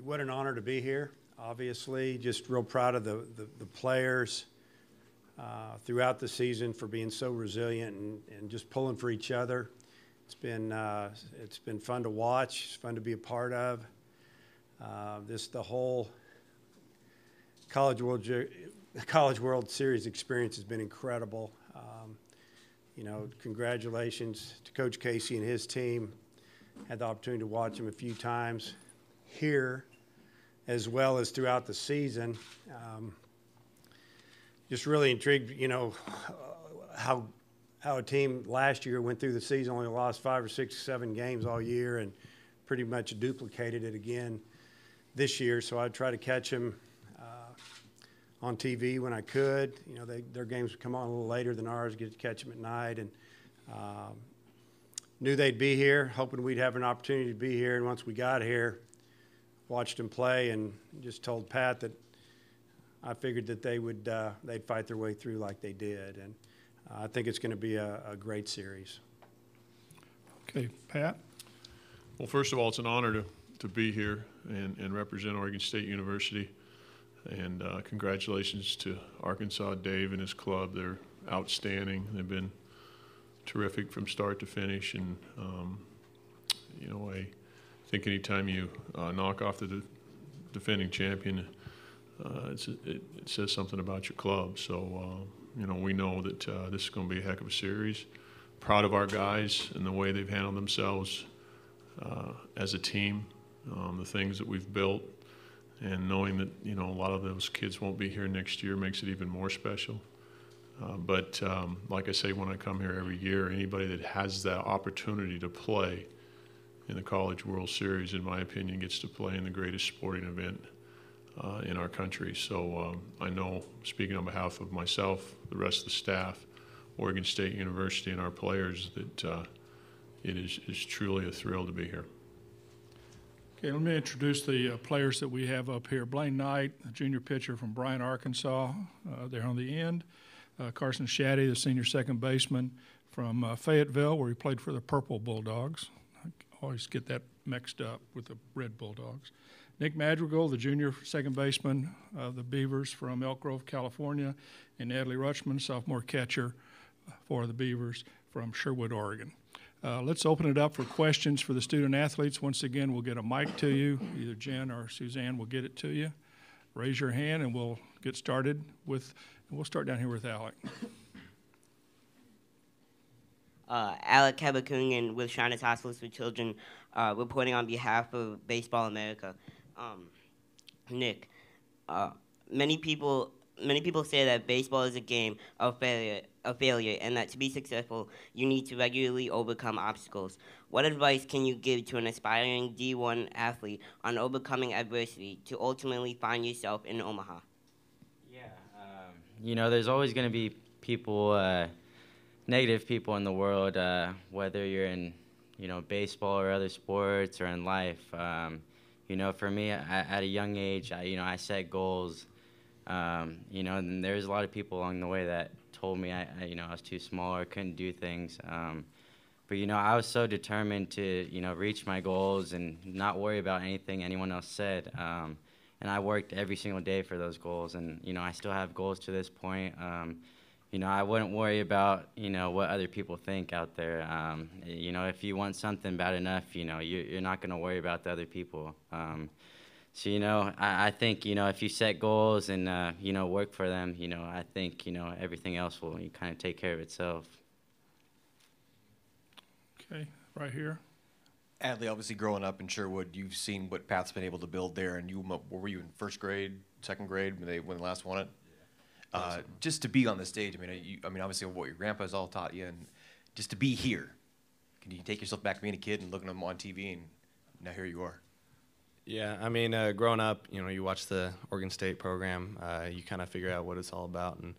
what an honor to be here. Obviously, just real proud of the players throughout the season for being so resilient and just pulling for each other. It's been fun to watch. It's fun to be a part of. The whole College World Series experience has been incredible. You know, congratulations to Coach Casey and his team. Had the opportunity to watch him a few times here as well as throughout the season. Just really intrigued, you know, how a team last year went through the season, only lost 5 or 6 or 7 games all year, and pretty much duplicated it again this year. So I'd try to catch them on TV when I could. You know, their games would come on a little later than ours, get to catch them at night, and knew they'd be here, hoping we'd have an opportunity to be here. And once we got here, watched them play and just told Pat that I figured that they'd fight their way through like they did. And I think it's going to be a great series. Okay, Pat? Well, first of all, it's an honor to be here and represent Oregon State University. And congratulations to Arkansas, Dave, and his club. They're outstanding. They've been terrific from start to finish. And, you know, I think anytime you knock off the defending champion, it says something about your club. So, you know, we know that this is going to be a heck of a series. Proud of our guys and the way they've handled themselves as a team, the things that we've built. And knowing that, you know, a lot of those kids won't be here next year makes it even more special. But like I say, when I come here every year, anybody that has that opportunity to play in the College World Series, in my opinion, gets to play in the greatest sporting event in our country. So I know, speaking on behalf of myself, the rest of the staff, Oregon State University, and our players, that it is truly a thrill to be here. Okay, let me introduce the players that we have up here. Blaine Knight, a junior pitcher from Bryan, Arkansas, there on the end. Carson Shaddy, the senior second baseman from Fayetteville, where he played for the Purple Bulldogs. I always get that mixed up with the Red Bulldogs. Nick Madrigal, the junior second baseman of the Beavers from Elk Grove, California. And Adley Rutschman, sophomore catcher for the Beavers from Sherwood, Oregon. Let's open it up for questions for the student athletes. Once again, we'll get a mic to you. Either Jen or Suzanne will get it to you. Raise your hand and we'll get started with, we'll start down here with Alec. Alec Kabakunian with Shriners Hospitals for Children, reporting on behalf of Baseball America. Nick, many people say that baseball is a game of failure, and that to be successful, you need to regularly overcome obstacles. What advice can you give to an aspiring D1 athlete on overcoming adversity to ultimately find yourself in Omaha? Yeah, you know, there's always going to be people, negative people in the world, whether you're in, you know, baseball or other sports or in life. You know, for me, at a young age, I set goals. You know, and there's a lot of people along the way that told me I was too small or couldn't do things. But, you know, I was so determined to, you know, reach my goals and not worry about anything anyone else said. And I worked every single day for those goals. And, you know, I still have goals to this point. You know, I wouldn't worry about, you know, what other people think out there. You know, if you want something bad enough, you know, you're not going to worry about the other people. So, you know, I think, you know, if you set goals and, you know, work for them, you know, I think, you know, everything else will kind of take care of itself. Okay, right here. Adley, obviously growing up in Sherwood, you've seen what Pat's been able to build there, and were you in first grade, second grade when they last won it? Yeah. Just to be on the stage, I mean, obviously what your grandpa's all taught you, and just to be here, can you take yourself back to being a kid and looking at them on TV, and now here you are? Yeah, I mean, growing up, you know, you watch the Oregon State program, you kind of figure out what it's all about, and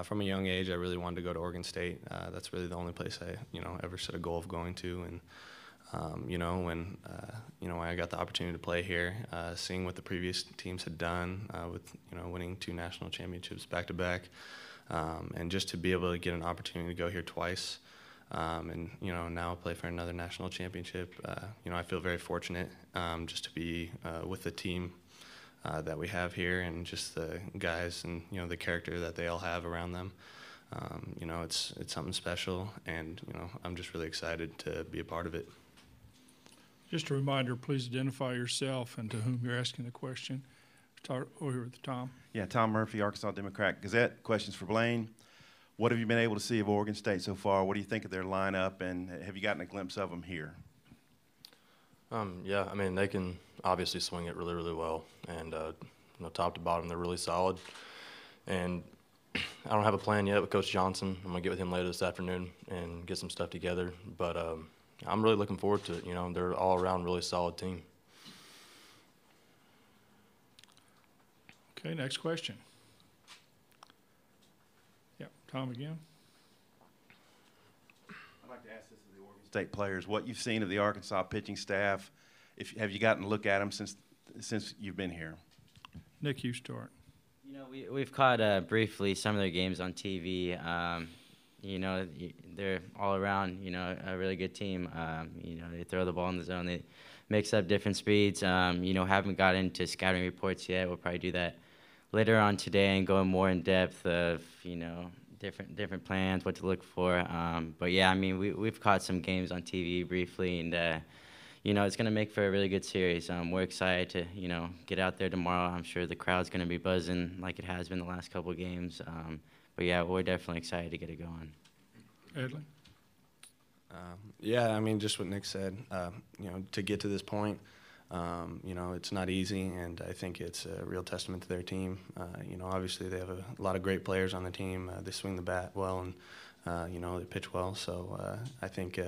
from a young age, I really wanted to go to Oregon State. That's really the only place I, you know, ever set a goal of going to, and you know, when I got the opportunity to play here, seeing what the previous teams had done with, you know, winning 2 national championships back to back, and just to be able to get an opportunity to go here twice, and now play for another national championship. I feel very fortunate just to be with the team that we have here, and just the guys and the character that they all have around them. It's something special, and I'm just really excited to be a part of it. Just a reminder, please identify yourself and to whom you're asking the question. Start over with Tom. Yeah, Tom Murphy, Arkansas Democrat-Gazette. Questions for Blaine. What have you been able to see of Oregon State so far? What do you think of their lineup, and have you gotten a glimpse of them here? Yeah, I mean, they can obviously swing it really, really well, and top to bottom, they're really solid. And I don't have a plan yet with Coach Johnson. I'm gonna get with him later this afternoon and get some stuff together. But I'm really looking forward to it. They're all around really solid team. Okay, next question. Yeah, Tom again. I'd like to ask this of the Oregon State players. What you've seen of the Arkansas pitching staff, have you gotten to look at them since you've been here? Nick, you start. We've caught briefly some of their games on TV. They're all around, a really good team. They throw the ball in the zone. They mix up different speeds. Haven't got into scouting reports yet. We'll probably do that later on today and go more in depth of, different plans, what to look for. But yeah, I mean, we've caught some games on TV briefly, and it's going to make for a really good series. We're excited to, get out there tomorrow. I'm sure the crowd's going to be buzzing like it has been the last couple of games. But yeah, we're definitely excited to get it going. Edley? Yeah, I mean, just what Nick said, to get to this point, it's not easy, and I think it's a real testament to their team. Obviously they have a lot of great players on the team. They swing the bat well, and, they pitch well. So I think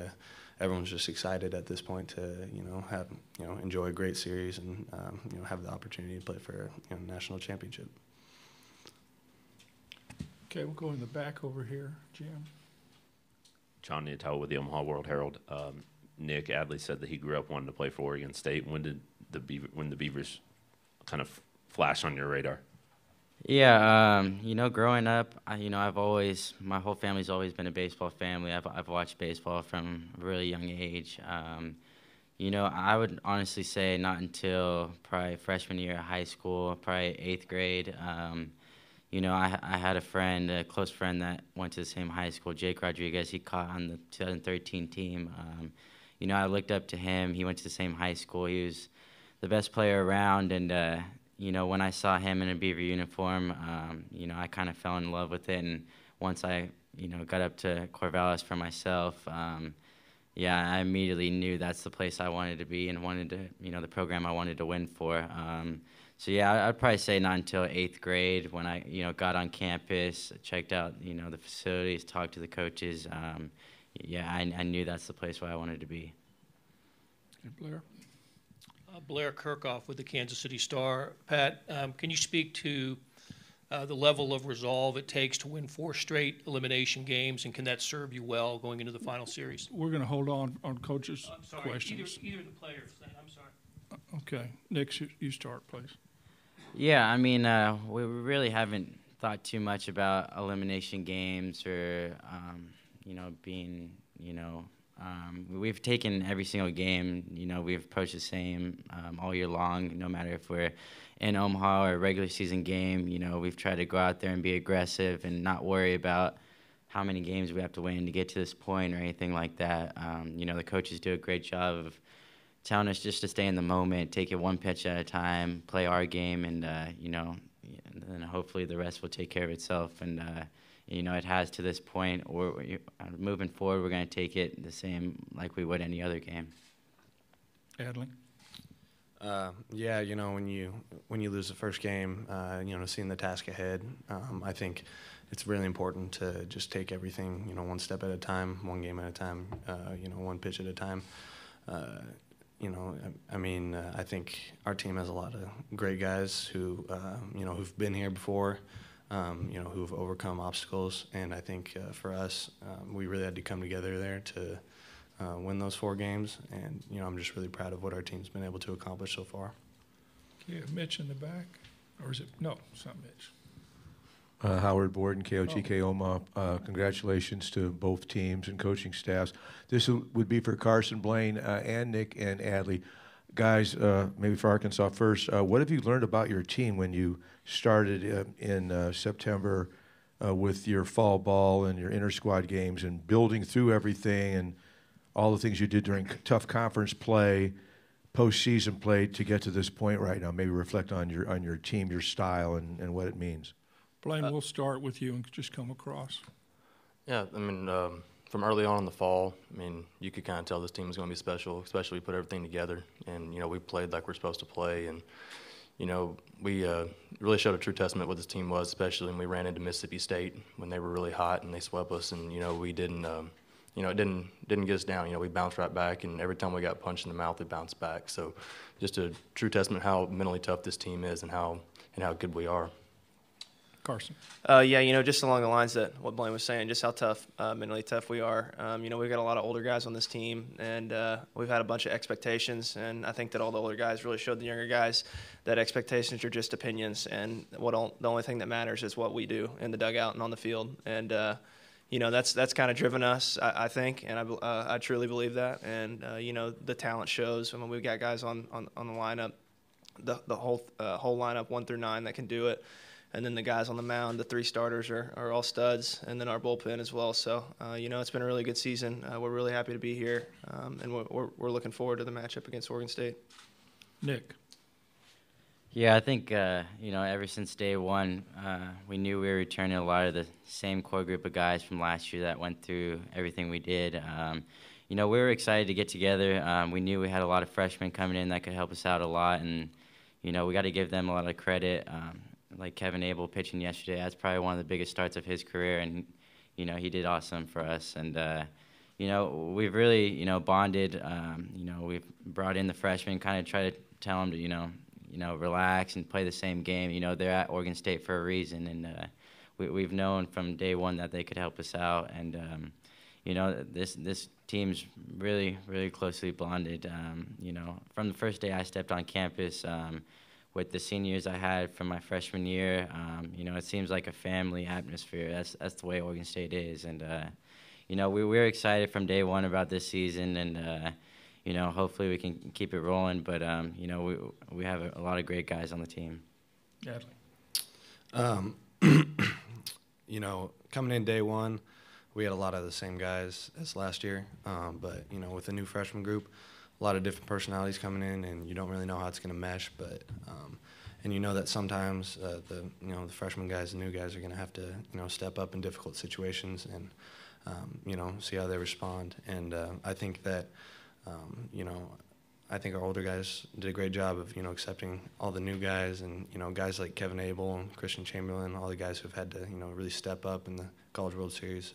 everyone's just excited at this point to, have, enjoy a great series and, have the opportunity to play for a national championship. Okay, we'll go in the back over here. Jim? John Nietau with the Omaha World Herald. Nick Adley said that he grew up wanting to play for Oregon State. When did the Beavers kind of flash on your radar? Yeah, growing up, my whole family's always been a baseball family. I've watched baseball from a really young age. I would honestly say not until probably freshman year of high school, probably 8th grade. I had a close friend that went to the same high school, Jake Rodriguez. He caught on the 2013 team. I looked up to him. He went to the same high school. He was the best player around, and when I saw him in a Beaver uniform, I kind of fell in love with it. And once I, got up to Corvallis for myself, I immediately knew that's the place I wanted to be and wanted to, the program I wanted to win for. So yeah, I'd probably say not until 8th grade when I, got on campus, checked out, the facilities, talked to the coaches. I knew that's the place where I wanted to be. Hey, Blair? Blair Kirchhoff with the Kansas City Star. Pat, can you speak to the level of resolve it takes to win 4 straight elimination games, and can that serve you well going into the final series? We're going to hold on coaches' I'm sorry, questions. Either of the players. I'm sorry. Okay. Nick, you start, please. Yeah, I mean, we really haven't thought too much about elimination games or, being, we've taken every single game, we've approached the same all year long, no matter if we're in Omaha or a regular season game. We've tried to go out there and be aggressive and not worry about how many games we have to win to get to this point or anything like that. The coaches do a great job of telling us just to stay in the moment, take it one pitch at a time, play our game, and, and then hopefully the rest will take care of itself. And, it has to this point, or moving forward, we're going to take it the same like we would any other game. Adley? When you lose the first game, seeing the task ahead, I think it's really important to just take everything, one step at a time, one game at a time, one pitch at a time. I think our team has a lot of great guys who, who've been here before, who've overcome obstacles. And I think for us, we really had to come together there to win those 4 games. And, I'm just really proud of what our team's been able to accomplish so far. Okay, Mitch in the back. Or is it? No, it's not Mitch. Howard Borden, KOTK Omaha. Congratulations to both teams and coaching staffs. This would be for Carson, Blaine, and Nick and Adley. Guys, maybe for Arkansas first, what have you learned about your team when you started in September with your fall ball and your inter-squad games and building through everything and all the things you did during tough conference play, postseason play to get to this point right now? Maybe reflect on your team, your style, and what it means. Blaine, we'll start with you and just come across. Yeah, I mean, from early on in the fall, I mean, you could kind of tell this team was going to be special, especially we put everything together. And, you know, we played like we're supposed to play. And, you know, we really showed a true testament what this team was, especially when we ran into Mississippi State when they were really hot and they swept us. And, you know, we didn't, you know, it didn't get us down. You know, we bounced right back. And every time we got punched in the mouth, we bounced back. So just a true testament how mentally tough this team is and how good we are. Carson. Yeah, you know, just along the lines that what Blaine was saying, just how tough, mentally tough we are. You know, we've got a lot of older guys on this team, and we've had a bunch of expectations, and I think that all the older guys really showed the younger guys that expectations are just opinions, and the only thing that matters is what we do in the dugout and on the field. And you know, that's kind of driven us, I think, and I truly believe that. And you know, the talent shows. I mean, we've got guys on the lineup, the whole lineup 1 through 9 that can do it. And then the guys on the mound, the 3 starters are all studs, and then our bullpen as well. So, you know, it's been a really good season. We're really happy to be here, and we're looking forward to the matchup against Oregon State. Nick. Yeah, I think, you know, ever since day one, we knew we were returning a lot of the same core group of guys from last year that went through everything we did. You know, we were excited to get together. We knew we had a lot of freshmen coming in that could help us out a lot, and, you know, we got to give them a lot of credit. Like Kevin Abel pitching yesterday, that's probably one of the biggest starts of his career, and you know, he did awesome for us. And you know, we've really, you know, bonded. You know, we've brought in the freshmen, kind of try to tell them to, you know, relax and play the same game. You know, they're at Oregon State for a reason, and we've known from day one that they could help us out. And you know, this team's really closely bonded. You know, from the first day I stepped on campus. With the seniors I had from my freshman year, you know, it seems like a family atmosphere. That's the way Oregon State is, and you know, we were excited from day one about this season, and you know, hopefully we can keep it rolling. But you know, we have a lot of great guys on the team. You know, coming in day one, we had a lot of the same guys as last year, but you know, with the new freshman group, a lot of different personalities coming in, and you don't really know how it's going to mesh. But and you know that sometimes the freshman guys, the new guys, are going to have to step up in difficult situations and you know, see how they respond. And I think that I think our older guys did a great job of accepting all the new guys, and guys like Kevin Abel and Christian Chamberlain, all the guys who've had to really step up in the College World Series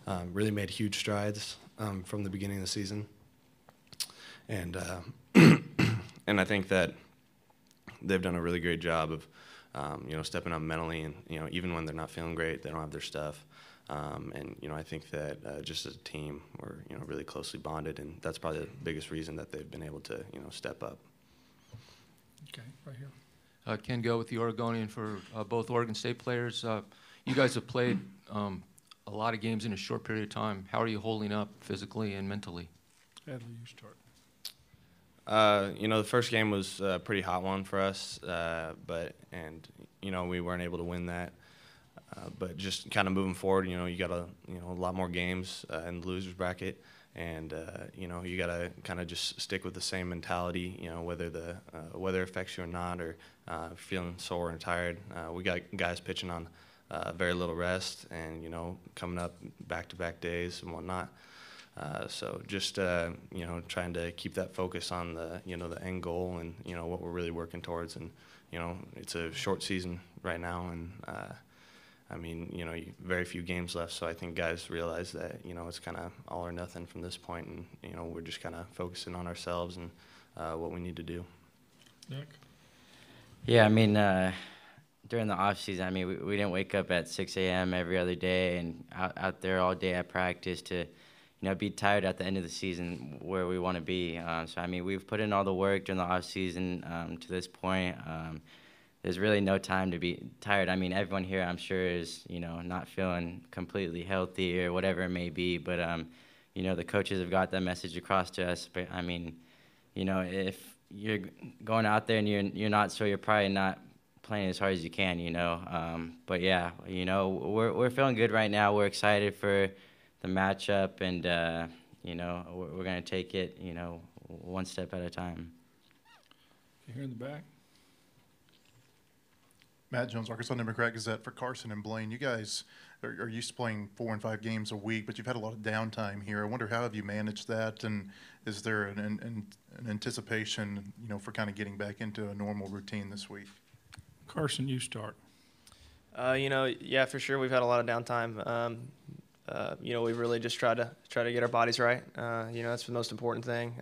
have really made huge strides from the beginning of the season. And and I think that they've done a really great job of stepping up mentally, and even when they're not feeling great, they don't have their stuff. And I think that just as a team, we're really closely bonded, and that's probably the biggest reason that they've been able to step up. Okay, right here. Ken Go with the Oregonian for both Oregon State players. You guys have played a lot of games in a short period of time. How are you holding up physically and mentally? Adley, you start. The first game was a pretty hot one for us, but we weren't able to win that. But just kind of moving forward, you got a lot more games in the losers bracket, and you got to kind of just stick with the same mentality. Whether the weather affects you or not, or feeling sore and tired. We got guys pitching on very little rest, and coming up back-to-back days and whatnot. So just trying to keep that focus on the the end goal and what we're really working towards. And it's a short season right now, and very few games left. So I think guys realize that it's kind of all or nothing from this point, and we're just kind of focusing on ourselves and what we need to do. Nick? Yeah, during the off season, we didn't wake up at 6 a.m. every other day and out there all day at practice to be tired at the end of the season where we want to be. So we've put in all the work during the off season to this point. there's really no time to be tired. I mean, everyone here, I'm sure, is, you know, not feeling completely healthy or whatever it may be. But, you know, the coaches have got that message across to us. But, I mean, you know, if you're going out there and you're not sure, you're probably not playing as hard as you can, you know. But, yeah, you know, we're feeling good right now. We're excited for the matchup, and, you know, we're going to take it, you know, one step at a time. Here in the back. Matt Jones, Arkansas Democrat Gazette for Carson and Blaine. You guys are used to playing 4 and 5 games a week, but you've had a lot of downtime here. I wonder, how have you managed that, and is there an anticipation, you know, for kind of getting back into a normal routine this week? Carson, you start. You know, yeah, for sure. We've had a lot of downtime. You know, we really just try to get our bodies right. You know, that's the most important thing,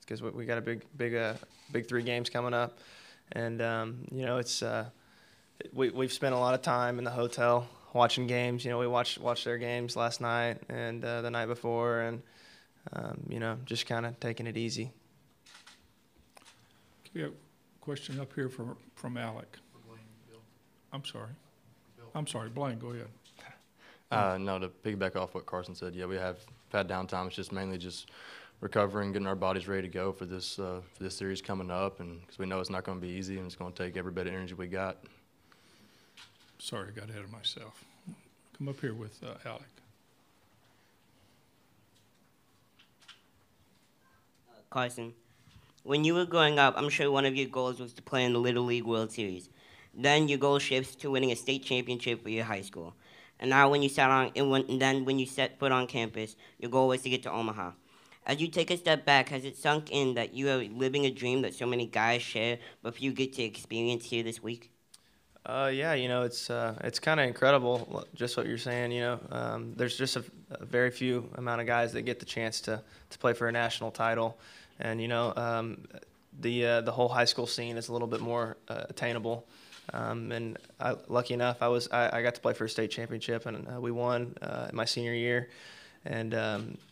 because we got a big 3 games coming up, and you know, it's we've spent a lot of time in the hotel watching games. You know, we watched their games last night and the night before, and you know, just kind of taking it easy. We have a question up here from Alec. I'm sorry, Blaine, go ahead. No, to piggyback off what Carson said, yeah, we have had downtime. It's just mainly just recovering, getting our bodies ready to go for this series coming up, and because we know it's not going to be easy and it's going to take every bit of energy we got. Sorry, I got ahead of myself. Come up here with Alec. Carson, when you were growing up, I'm sure one of your goals was to play in the Little League World Series. Then your goal shifts to winning a state championship for your high school. And now when you set foot on campus, your goal was to get to Omaha. As you take a step back, has it sunk in that you are living a dream that so many guys share, but few get to experience here this week? Yeah, you know, it's kind of incredible, just what you're saying. You know, there's just a very few amount of guys that get the chance to play for a national title, and you know, the whole high school scene is a little bit more attainable. And lucky enough, I got to play for a state championship, and we won my senior year. And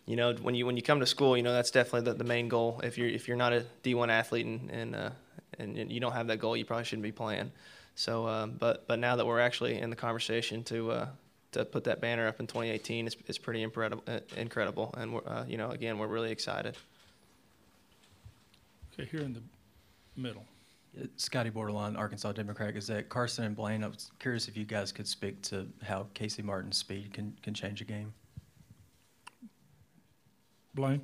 you know, when you come to school, you know, that's definitely the main goal. If you're not a D1 athlete and you don't have that goal, you probably shouldn't be playing. So, but now that we're actually in the conversation to put that banner up in 2018, it's pretty incredible. And we're, you know, again, we're really excited. Okay, here in the middle. Scotty Borderline, Arkansas Democrat Gazette. Carson and Blaine, I was curious if you guys could speak to how Casey Martin's speed can change a game. Blaine?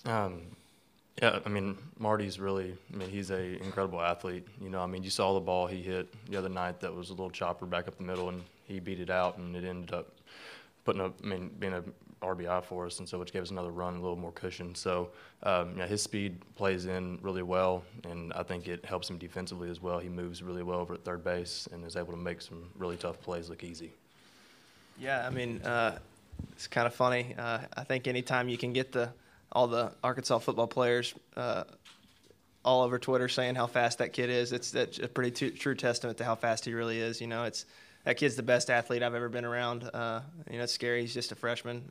Yeah, I mean, Marty's really, I mean, he's an incredible athlete. You know, I mean, you saw the ball he hit the other night that was a little chopper back up the middle, and he beat it out, and it ended up being a RBI for us, and so which gave us another run, a little more cushion. So, yeah, his speed plays in really well, and I think it helps him defensively as well. He moves really well over at third base and is able to make some really tough plays look easy. Yeah, I mean, it's kind of funny. I think anytime you can get all the Arkansas football players all over Twitter saying how fast that kid is, that's a pretty true testament to how fast he really is. You know, that kid's the best athlete I've ever been around. You know, it's scary. He's just a freshman.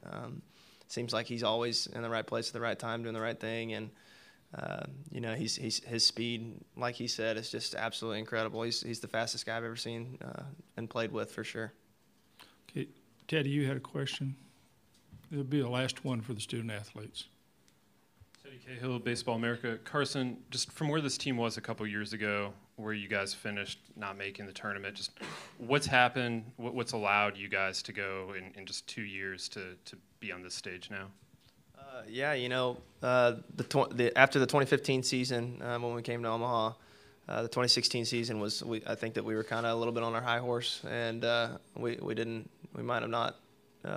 Seems like he's always in the right place at the right time, doing the right thing. And, you know, his speed, like he said, is just absolutely incredible. He's the fastest guy I've ever seen and played with, for sure. Okay, Teddy, you had a question? It'll be the last one for the student athletes. Shaddy Cahill, Baseball America. Carson, just from where this team was a couple years ago, where you guys finished not making the tournament, just what's happened, what's allowed you guys to go in just 2 years to be on this stage now? Yeah, you know, after the 2015 season, when we came to Omaha, the 2016 season I think that we were kind of a little bit on our high horse, and we might have not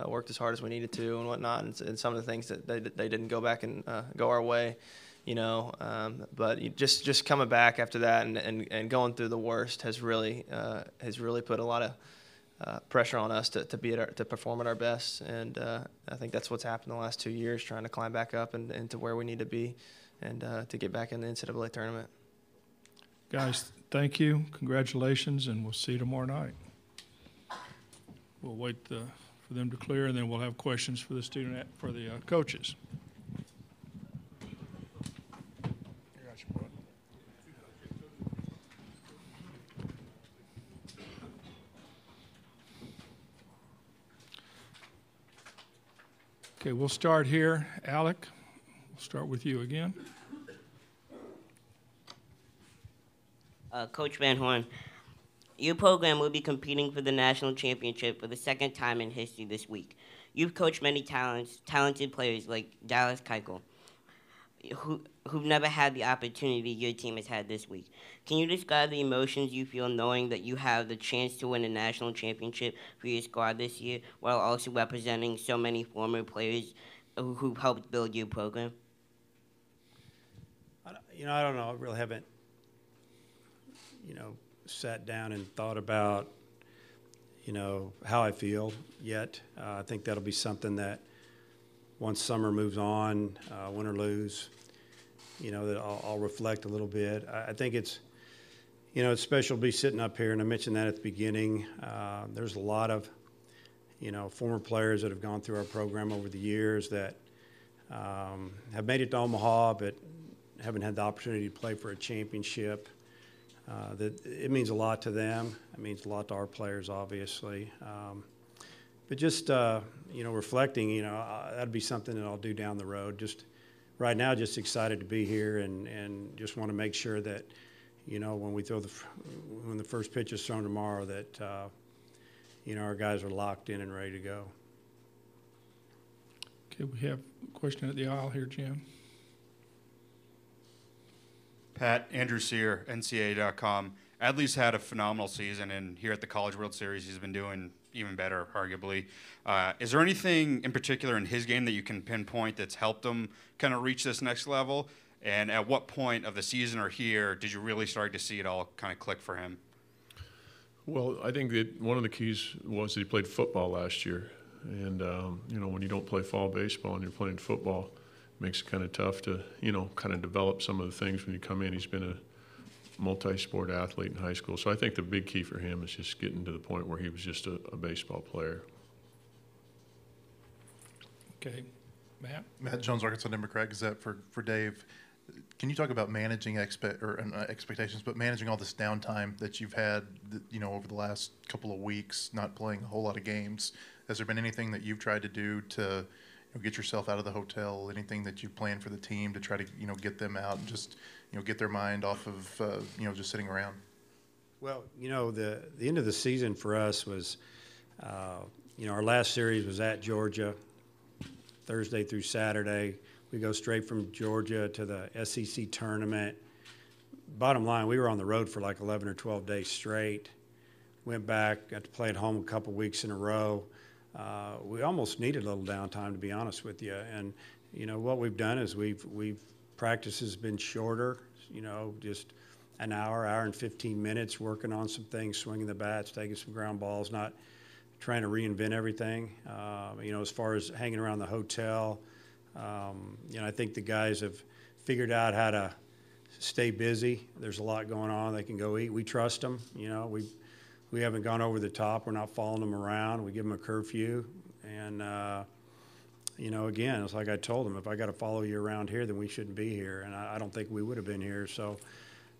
worked as hard as we needed to and whatnot, and some of the things that they didn't go back and go our way, you know. But just coming back after that and going through the worst has really put a lot of pressure on us to perform at our best, and I think that's what's happened the last 2 years, trying to climb back up and to where we need to be, and to get back in the NCAA tournament. Guys, thank you, congratulations, and we'll see you tomorrow night. We'll wait for them to clear, and then we'll have questions for the coaches. Okay, we'll start here. Alec, we'll start with you again. Coach Van Horn, your program will be competing for the national championship for the second time in history this week. You've coached many talented players like Dallas Keuchel, who've never had the opportunity your team has had this week. Can you describe the emotions you feel knowing that you have the chance to win a national championship for your squad this year, while also representing so many former players who've helped build your program? I don't know. I really haven't, sat down and thought about, how I feel yet. I think that'll be something that once summer moves on, win or lose, that I'll reflect a little bit. I think it's special to be sitting up here, and I mentioned that at the beginning. There's a lot of, former players that have gone through our program over the years that have made it to Omaha, but haven't had the opportunity to play for a championship. That it means a lot to them. It means a lot to our players, obviously. But just, reflecting, that'd be something that I'll do down the road. Just right now, just excited to be here and just want to make sure that, when we when the first pitch is thrown tomorrow, that, our guys are locked in and ready to go. Okay, we have a question at the aisle here, Jim. Pat, Andrew Sear, NCAA.com. Adley's had a phenomenal season, and here at the College World Series, he's been doing even better, arguably. Is there anything in particular in his game that you can pinpoint that's helped him kind of reach this next level? And at what point of the season or here did you really start to see it all kind of click for him? Well, I think that one of the keys was that he played football last year. And, when you don't play fall baseball and you're playing football, it makes it kind of tough to, kind of develop some of the things when you come in. He's been a multi-sport athlete in high school. So I think the big key for him is just getting to the point where he was just a baseball player. Okay. Matt? Matt Jones, Arkansas Democrat Gazette for Dave. Can you talk about managing expectations, but managing all this downtime that you've had, over the last couple of weeks, not playing a whole lot of games? Has there been anything that you've tried to do to get yourself out of the hotel? Anything that you plan for the team to try to get them out and just get their mind off of just sitting around? Well, the end of the season for us was, our last series was at Georgia, Thursday through Saturday. We go straight from Georgia to the SEC tournament. Bottom line, we were on the road for like 11 or 12 days straight. Went back, got to play at home a couple weeks in a row. We almost needed a little downtime, to be honest with you. And, what we've done is practice has been shorter, just an hour and 15 minutes working on some things, swinging the bats, taking some ground balls, not trying to reinvent everything. As far as hanging around the hotel, I think the guys have figured out how to stay busy. There's a lot going on. They can go eat. We trust them. We haven't gone over the top. We're not following them around. We give them a curfew. And, again, it's like I told them, if I got to follow you around here, then we shouldn't be here. And I don't think we would have been here. So,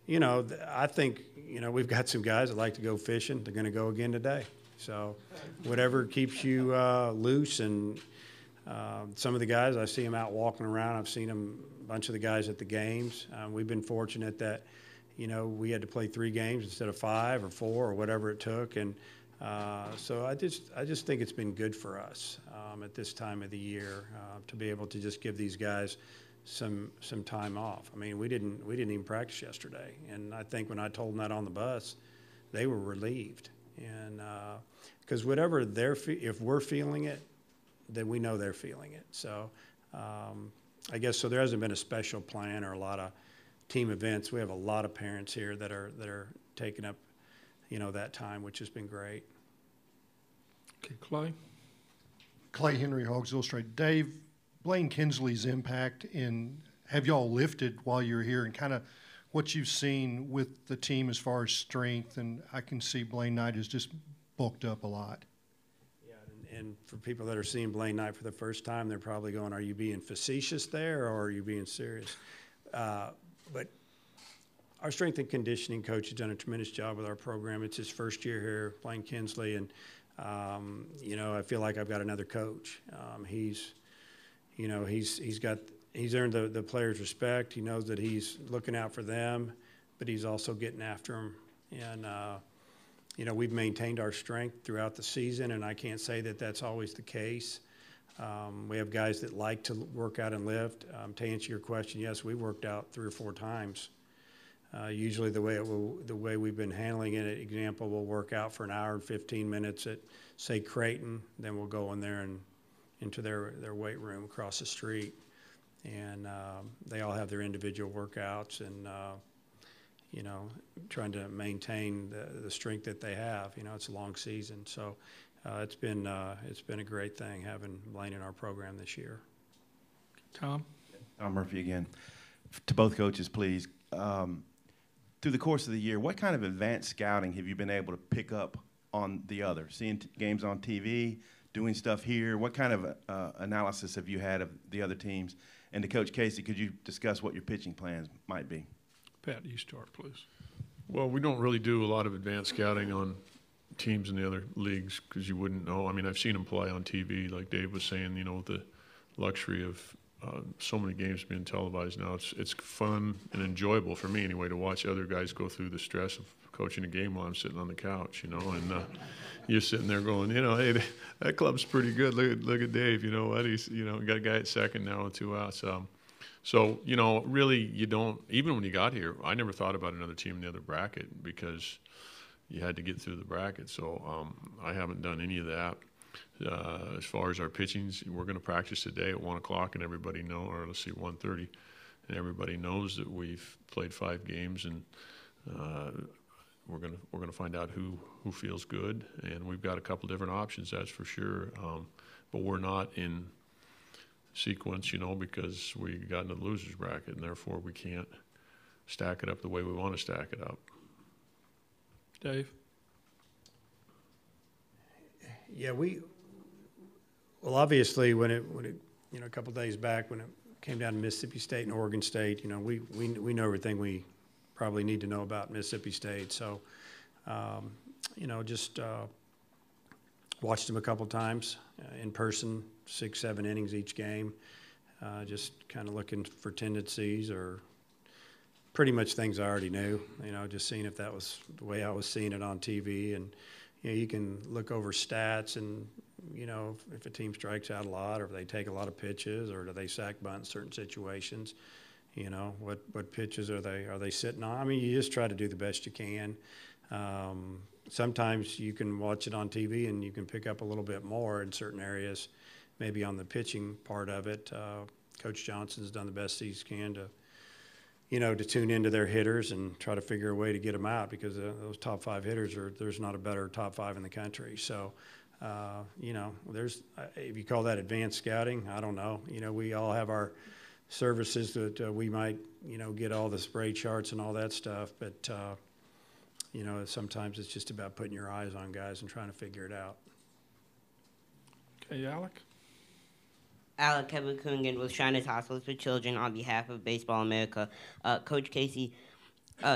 I think, we've got some guys that like to go fishing. They're going to go again today. So whatever keeps you loose. And some of the guys, I see them out walking around. I've seen them, a bunch of the guys at the games. We've been fortunate that, we had to play 3 games instead of 5 or 4 or whatever it took. And so I just think it's been good for us at this time of the year to be able to just give these guys some time off. I mean, we didn't even practice yesterday. And I think when I told them that on the bus, they were relieved. And because whatever if we're feeling it, then we know they're feeling it. So I guess so there hasn't been a special plan or a lot of team events. We have a lot of parents here that are taking up, that time, which has been great. Okay, Clay. Clay Henry, Hogs Illustrated. Dave, Blaine Kinsley's impact have y'all lifted while you're here, and kind of what you've seen with the team as far as strength? And I can see Blaine Knight has just bulked up a lot. And for people that are seeing Blaine Knight for the first time, they're probably going, are you being facetious there or are you being serious? But our strength and conditioning coach has done a tremendous job with our program. It's his first year here, Blaine Kinsley, and, I feel like I've got another coach. He's you know, he's earned the players' respect. He knows that he's looking out for them, but he's also getting after them. And you know, we've maintained our strength throughout the season, and I can't say that that's always the case. We have guys that like to work out and lift. To answer your question, yes, we worked out 3 or 4 times. Usually the way we've been handling it, example, we'll work out for an hour and 15 minutes at, say, Creighton, then we'll go in there and into their weight room across the street. And they all have their individual workouts and, you know, trying to maintain the strength that they have. You know, it's a long season. So it's been a great thing having Blaine in our program this year. Tom? Tom Murphy again. To both coaches, please. Through the course of the year, what kind of advanced scouting have you been able to pick up on the other? Seeing games on TV, doing stuff here, what kind of analysis have you had of the other teams? And to Coach Casey, could you discuss what your pitching plans might be? Pat, you start, please. Well, we don't really do a lot of advanced scouting on teams in the other leagues because you wouldn't know. I mean, I've seen them play on TV, like Dave was saying, you know, with the luxury of so many games being televised now. It's fun and enjoyable for me anyway to watch other guys go through the stress of coaching a game while I'm sitting on the couch, you know, and you're sitting there going, you know, hey, that club's pretty good. Look at Dave, you know what? He's, you know, got a guy at second now with 2 outs. So, you know, really you don't, even when you got here, I never thought about another team in the other bracket because you had to get through the bracket. So I haven't done any of that. As far as our pitchings, we're going to practice today at 1 o'clock, and everybody know, or let's see, 1:30, and everybody knows that we've played 5 games, and we're gonna find out who feels good, and we've got a couple different options, that's for sure. But we're not in sequence, you know, because we got into the losers bracket, and therefore we can't stack it up the way we want to stack it up. Dave? Yeah, well, obviously, when it, you know, a couple days back when it came down to Mississippi State and Oregon State, you know, we know everything we probably need to know about Mississippi State. So, you know, just watched them a couple times in person, 6, 7 innings each game. Just kind of looking for tendencies or pretty much things I already knew. You know, just seeing if that was the way I was seeing it on TV. And you know, you can look over stats and, you know, if a team strikes out a lot or if they take a lot of pitches or do they sack bunt in certain situations, you know, what pitches are they sitting on? I mean, you just try to do the best you can. Sometimes you can watch it on TV and you can pick up a little bit more in certain areas, maybe on the pitching part of it. Coach Johnson's done the best he can to, you know, to tune into their hitters and try to figure a way to get them out because those top 5 hitters there's not a better top 5 in the country. So, you know, if you call that advanced scouting, I don't know. You know, we all have our services that we might, you know, get all the spray charts and all that stuff. But, you know, sometimes it's just about putting your eyes on guys and trying to figure it out. Okay, Alec? Alec Kebakungan with Shriners Hospitals for Children on behalf of Baseball America. Coach Casey,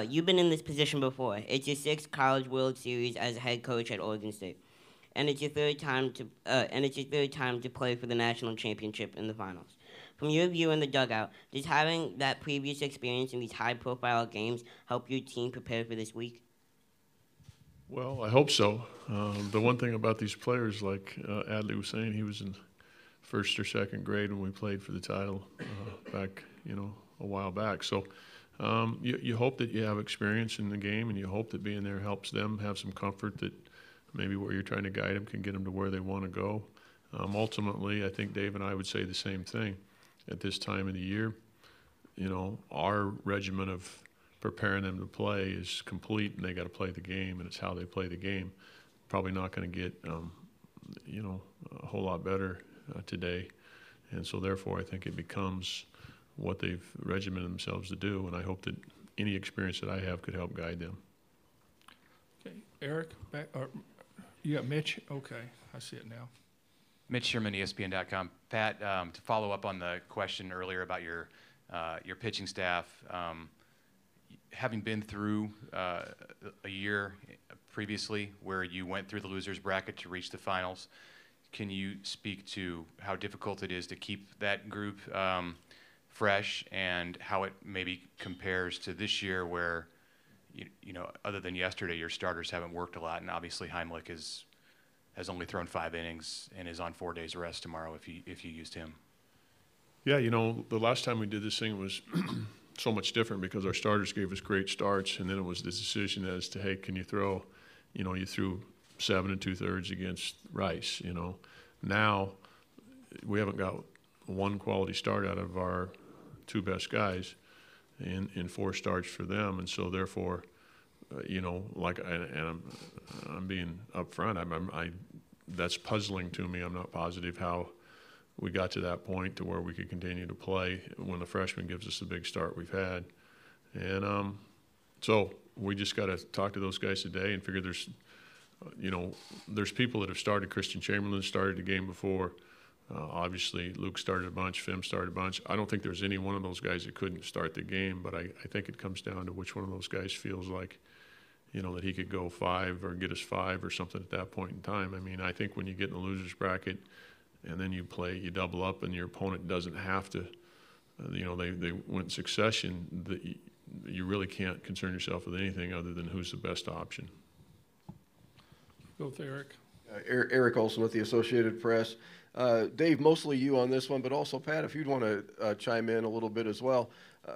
you've been in this position before. It's your 6th College World Series as a head coach at Oregon State, and it's your third time to play for the national championship in the finals. From your view in the dugout, does having that previous experience in these high-profile games help your team prepare for this week? Well, I hope so. The one thing about these players, like Adley was saying, he was in 1st or 2nd grade when we played for the title back, you know, a while back. So you hope that you have experience in the game, and you hope that being there helps them have some comfort that maybe where you're trying to guide them can get them to where they want to go. Ultimately, I think Dave and I would say the same thing at this time of the year. You know, our regimen of preparing them to play is complete, and they got to play the game, and it's how they play the game. Probably not going to get, you know, a whole lot better today, and so therefore I think it becomes what they've regimented themselves to do, and I hope that any experience that I have could help guide them. Okay, Eric, you got Mitch? Okay, I see it now. Mitch Sherman, ESPN.com. Pat, to follow up on the question earlier about your pitching staff, having been through a year previously where you went through the losers bracket to reach the finals, can you speak to how difficult it is to keep that group fresh, and how it maybe compares to this year, where you know, other than yesterday, your starters haven't worked a lot, and obviously Heimlich has only thrown 5 innings and is on 4 days rest tomorrow if you used him. Yeah, you know, the last time we did this thing was so much different because our starters gave us great starts, and then it was the decision as to, hey, can you throw, you know, you threw 7 2/3 against Rice, you know. Now we haven't got one quality start out of our 2 best guys in 4 starts for them, and so therefore, you know, like, and I'm being upfront. That's puzzling to me. I'm not positive how we got to that point to where we could continue to play when the freshman gives us the big start we've had, and so we just got to talk to those guys today and figure there's, you know, there's people that have started. Christian Chamberlain started the game before. Obviously, Luke started a bunch, Fim started a bunch. I don't think there's any one of those guys that couldn't start the game, but I think it comes down to which one of those guys feels like, you know, that he could go 5 or get us 5 or something at that point in time. I mean, I think when you get in the loser's bracket and then you double up and your opponent doesn't have to, you know, they went in succession, you really can't concern yourself with anything other than who's the best option. Go with Eric. Eric Olson with the Associated Press. Dave, mostly you on this one, but also Pat, if you'd want to chime in a little bit as well.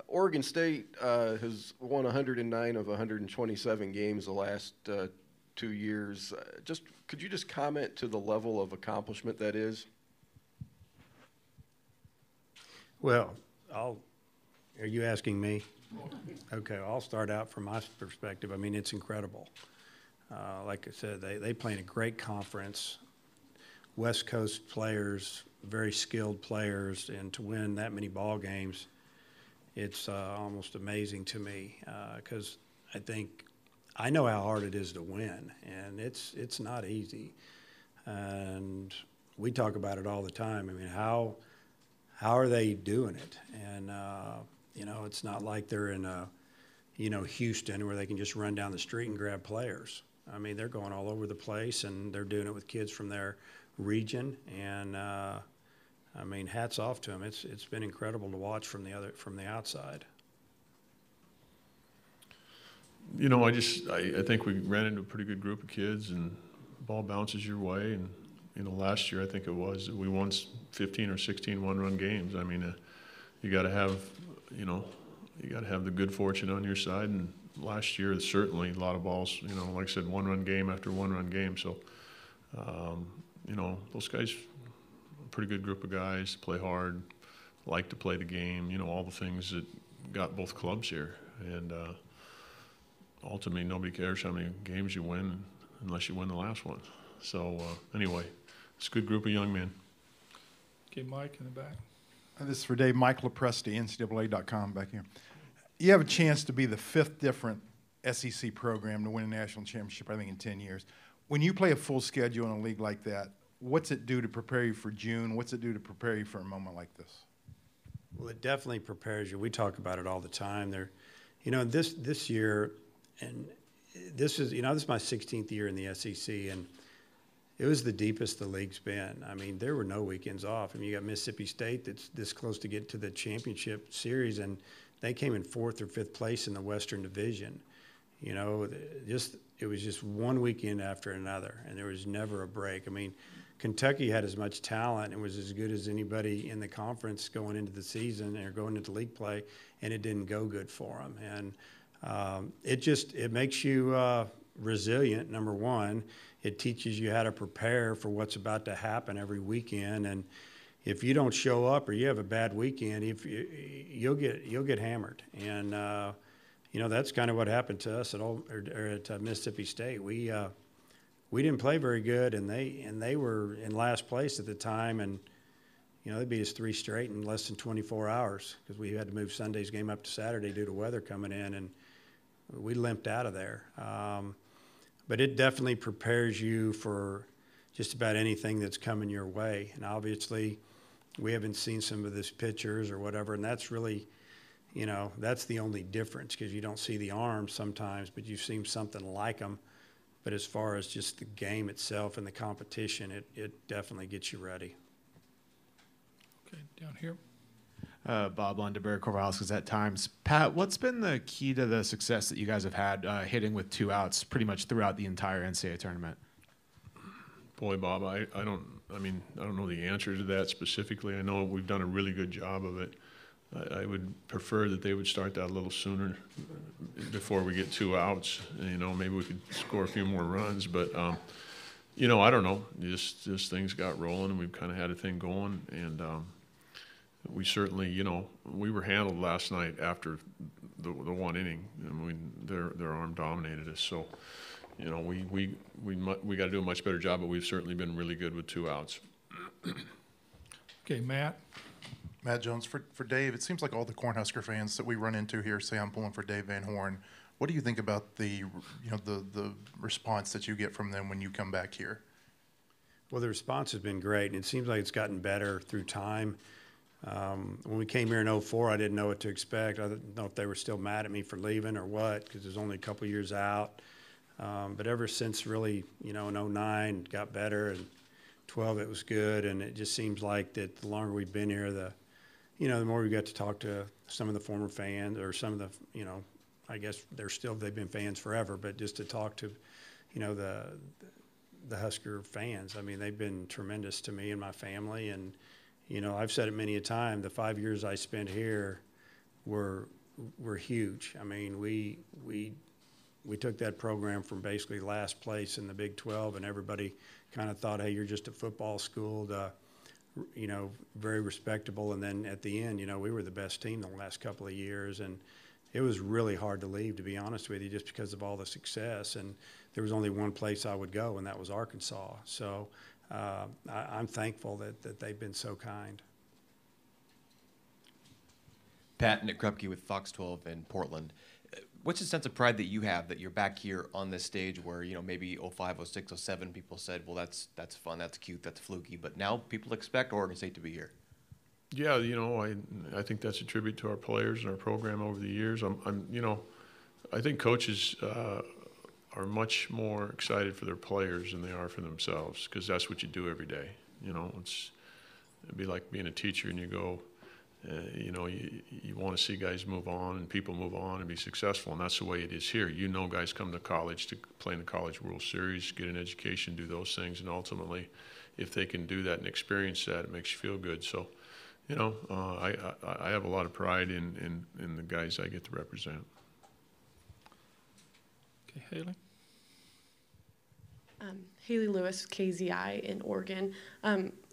Oregon State has won 109 of 127 games the last 2 years. Could you just comment to the level of accomplishment that is? Well, are you asking me? Okay, I'll start out from my perspective. I mean, it's incredible. Like I said, they play in a great conference. West Coast players, very skilled players, and to win that many ball games, it's almost amazing to me because I know how hard it is to win, and it's not easy. And we talk about it all the time. I mean, how are they doing it? And you know, it's not like they're in Houston where they can just run down the street and grab players. I mean, they're going all over the place, and they're doing it with kids from their region, and I mean, hats off to them. It's been incredible to watch from the outside. You know, I think we ran into a pretty good group of kids, and the ball bounces your way. And you know, last year I think it was we won 15 or 16 one-run games. I mean, you got to have the good fortune on your side. And last year, certainly a lot of balls. You know, like I said, one-run game after one-run game. So. You know, those guys, a pretty good group of guys, play hard, like to play the game, you know, all the things that got both clubs here. And ultimately, nobody cares how many games you win unless you win the last one. So anyway, it's a good group of young men. Okay, Mike in the back. This is for Dave. Mike LaPresti, NCAA.com back here. You have a chance to be the 5th different SEC program to win a national championship, I think, in 10 years. When you play a full schedule in a league like that, what's it do to prepare you for June? What's it do to prepare you for a moment like this? Well, it definitely prepares you. We talk about it all the time. You know, this year, and this is my 16th year in the SEC, and it was the deepest the league's been. I mean, there were no weekends off. I mean, you got Mississippi State that's this close to get to the championship series, and they came in 4th or 5th place in the Western Division. You know, it was just one weekend after another, and there was never a break. I mean, Kentucky had as much talent and was as good as anybody in the conference going into the season or going into league play, and it didn't go good for them. And it makes you resilient, number one. It teaches you how to prepare for what's about to happen every weekend. And if you don't show up or you have a bad weekend, you'll get hammered. And you know, that's kind of what happened to us at Mississippi State. We didn't play very good, and they were in last place at the time, and you know, they beat us 3 straight in less than 24 hours because we had to move Sunday's game up to Saturday due to weather coming in, and we limped out of there. But it definitely prepares you for just about anything that's coming your way. And obviously, we haven't seen some of these pitchers or whatever, and that's really, you know, that's the only difference because you don't see the arms sometimes, but you've seen something like them But as far as just the game itself and the competition, it definitely gets you ready. Okay, down here. Bob Lundeberg, Corvallis at Times. Pat, what's been the key to the success that you guys have had hitting with 2 outs pretty much throughout the entire NCAA tournament? Boy, Bob, I don't know the answer to that specifically. I know we've done a really good job of it. I would prefer that they would start that a little sooner before we get 2 outs. You know, maybe we could score a few more runs, but you know, I don't know. Just things got rolling, and we've kind of had a thing going, and we certainly, you know, we were handled last night after the 1 inning, and their arm dominated us. So, you know, we got to do a much better job, but we've certainly been really good with 2 outs. Okay, Matt. Matt Jones, for Dave, it seems like all the Cornhusker fans that we run into here say I'm pulling for Dave Van Horn. What do you think about the response that you get from them when you come back here? Well, the response has been great, and it seems like it's gotten better through time. When we came here in 2004, I didn't know what to expect. I didn't know if they were still mad at me for leaving or what, because it was only a couple years out. But ever since really, you know, in 2009, it got better, and 2012 it was good, and it just seems like that the longer we've been here, the more we got to talk to some of the former fans, or some of the, you know, I guess they've been fans forever, but just to talk to, you know, the Husker fans. I mean, they've been tremendous to me and my family, and you know, I've said it many a time, the 5 years I spent here were huge. I mean, we took that program from basically last place in the Big 12, and everybody kind of thought, hey, you're just a football school, to, you know, very respectable. And then at the end, you know, we were the best team the last couple of years, and it was really hard to leave, to be honest with you, just because of all the success. And there was only one place I would go, and that was Arkansas. So I'm thankful that they've been so kind. Pat, Nick Krupke with Fox 12 in Portland. What's the sense of pride that you have that you're back here on this stage where, you know, maybe 05, 06, 07 people said, well, that's fun, that's cute, that's fluky, but now people expect Oregon State to be here? Yeah, you know, I think that's a tribute to our players and our program over the years. You know, I think coaches are much more excited for their players than they are for themselves, because that's what you do every day. You know, it'd be like being a teacher, and you go, you know, you want to see guys move on and people move on and be successful, and that's the way it is here. You know, guys come to college to play in the College World Series, get an education, do those things, and ultimately, if they can do that and experience that, it makes you feel good. So, you know, I have a lot of pride in the guys I get to represent. Okay, Haley. Haley Lewis, KZI in Oregon.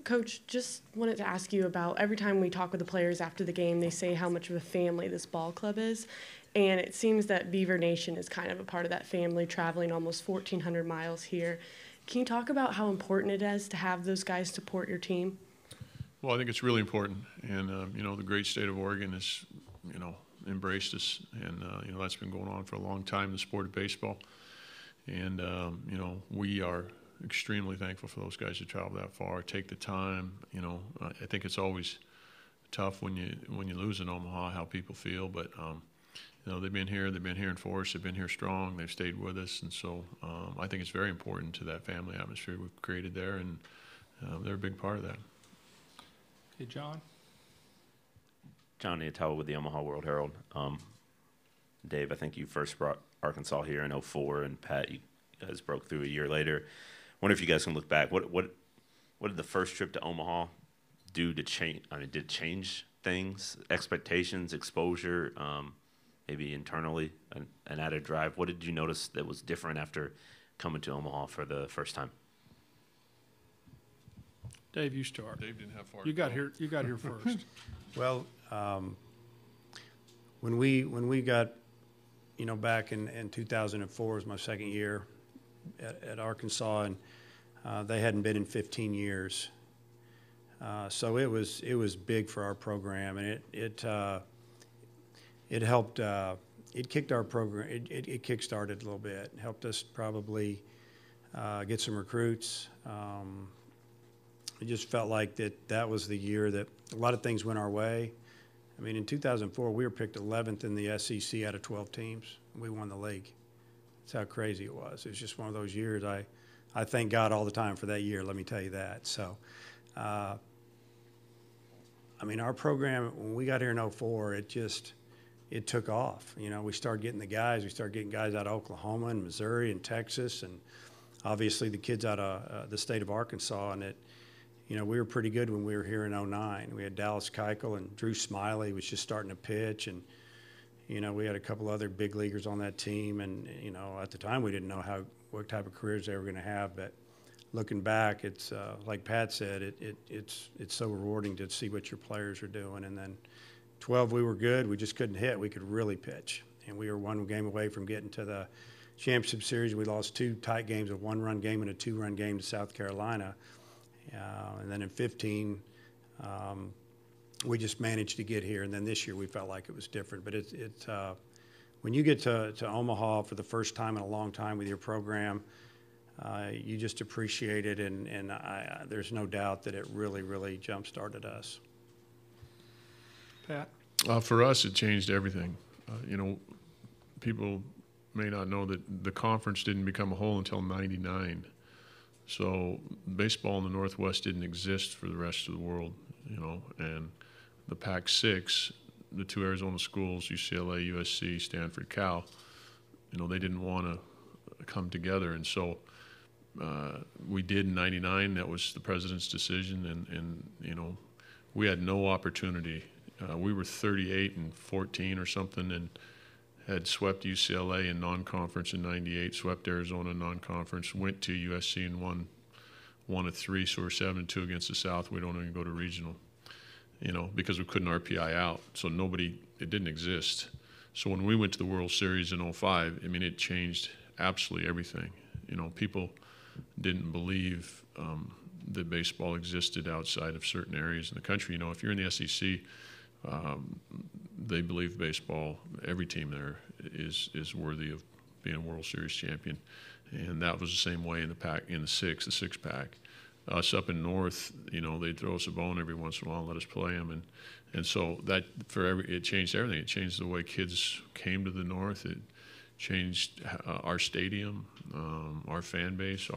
Coach, just wanted to ask you about, every time we talk with the players after the game, they say how much of a family this ball club is. And it seems that Beaver Nation is kind of a part of that family, traveling almost 1,400 miles here. Can you talk about how important it is to have those guys support your team? Well, I think it's really important. And, you know, the great state of Oregon has, you know, embraced us. And, you know, that's been going on for a long time in the sport of baseball. And, you know, we are extremely thankful for those guys who travel that far, take the time. You know, I think it's always tough when you lose in Omaha, how people feel. But, you know, they've been here in force, they've been here strong, they've stayed with us. And so I think it's very important to that family atmosphere we've created there, and they're a big part of that. Okay, John. John Niatawa with the Omaha World Herald. Dave, I think you first brought Arkansas here in 2004, and Pat, you guys broke through a year later. I wonder if you guys can look back. What did the first trip to Omaha do to change? I mean, did it change things, expectations, exposure, maybe internally, an added drive? What did you notice that was different after coming to Omaha for the first time? Dave, you start. Dave didn't have far. You got here first. Well, when we got, you know, back in 2004 was my second year at Arkansas, and they hadn't been in 15 years. So it was big for our program, and it helped. It kicked our program. It kick-started a little bit. It helped us probably get some recruits. It just felt like that was the year that a lot of things went our way. I mean, in 2004, we were picked 11th in the SEC out of 12 teams. We won the league. That's how crazy it was. It was just one of those years. I thank God all the time for that year, let me tell you that. So, I mean, our program, when we got here in 04, it took off. You know, we started getting guys out of Oklahoma and Missouri and Texas, and obviously the kids out of the state of Arkansas. And we were pretty good when we were here in 09. We had Dallas Keuchel and Drew Smiley was just starting to pitch, and we had a couple other big leaguers on that team. And at the time we didn't know what type of careers they were going to have. But looking back, it's like Pat said, it's so rewarding to see what your players are doing. And then 12, we were good. We just couldn't hit. We could really pitch, and we were one game away from getting to the championship series. We lost 2 tight games, a 1-run game and a 2-run game to South Carolina. And then in 15, we just managed to get here. And then this year we felt like it was different. But when you get to Omaha for the first time in a long time with your program, you just appreciate it. And there's no doubt that it really, really jump-started us. Pat? For us, it changed everything. People may not know that the conference didn't become a whole until '99. So baseball in the Northwest didn't exist for the rest of the world, and the Pac-6, the 2 Arizona schools, UCLA, USC, Stanford, Cal, they didn't want to come together. And so we did in '99. That was the president's decision, and we had no opportunity. We were 38-14 or something, and had swept UCLA in non-conference in '98, swept Arizona in non-conference, went to USC and won a 3, so we're 7-2 against the South. We don't even go to regional, because we couldn't RPI out. So it didn't exist. So when we went to the World Series in 05, I mean, it changed absolutely everything. People didn't believe that baseball existed outside of certain areas in the country. If you're in the SEC, they believe baseball, every team there is worthy of being a World Series champion. And that was the same way in the six-pack. Us up in North, they'd throw us a bone every once in a while and let us play them. And so it changed everything. It changed the way kids came to the North. It changed our stadium, our fan base,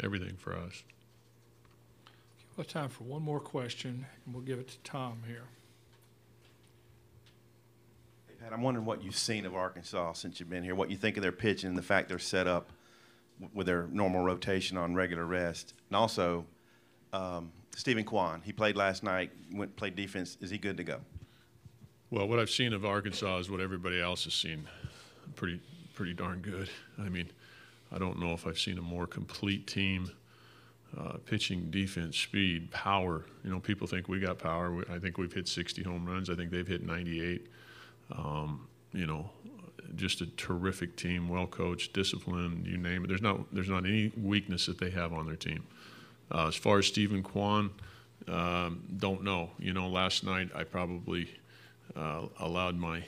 everything for us. We'll have time for one more question, and we'll give it to Tom here. Pat, I'm wondering what you've seen of Arkansas since you've been here, what you think of their pitching and the fact they're set up with their normal rotation on regular rest. And also, Stephen Kwan, he played last night, played defense. Is he good to go? Well, what I've seen of Arkansas is what everybody else has seen. Pretty darn good. I mean, I don't know if I've seen a more complete team. Pitching, defense, speed, power. People think we got power. I think we've hit 60 home runs. I think they've hit 98. Just a terrific team, well coached, disciplined, you name it. There's not any weakness that they have on their team. As far as Stephen Kwan, don't know. Last night I probably allowed my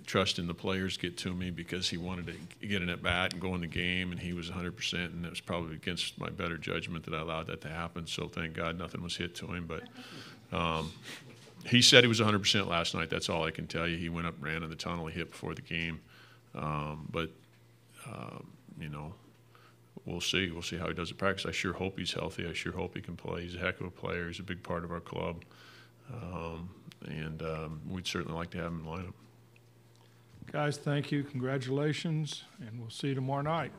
trust in the players get to me because he wanted to get an at-bat and go in the game, and he was 100%, and it was probably against my better judgment that I allowed that to happen. So thank God nothing was hit to him. But he said he was 100% last night. That's all I can tell you. He went up, ran in the tunnel, he hit before the game. We'll see. We'll see how he does at practice. I sure hope he's healthy. I sure hope he can play. He's a heck of a player. He's a big part of our club. We'd certainly like to have him in the lineup. Guys, thank you. Congratulations, and we'll see you tomorrow night.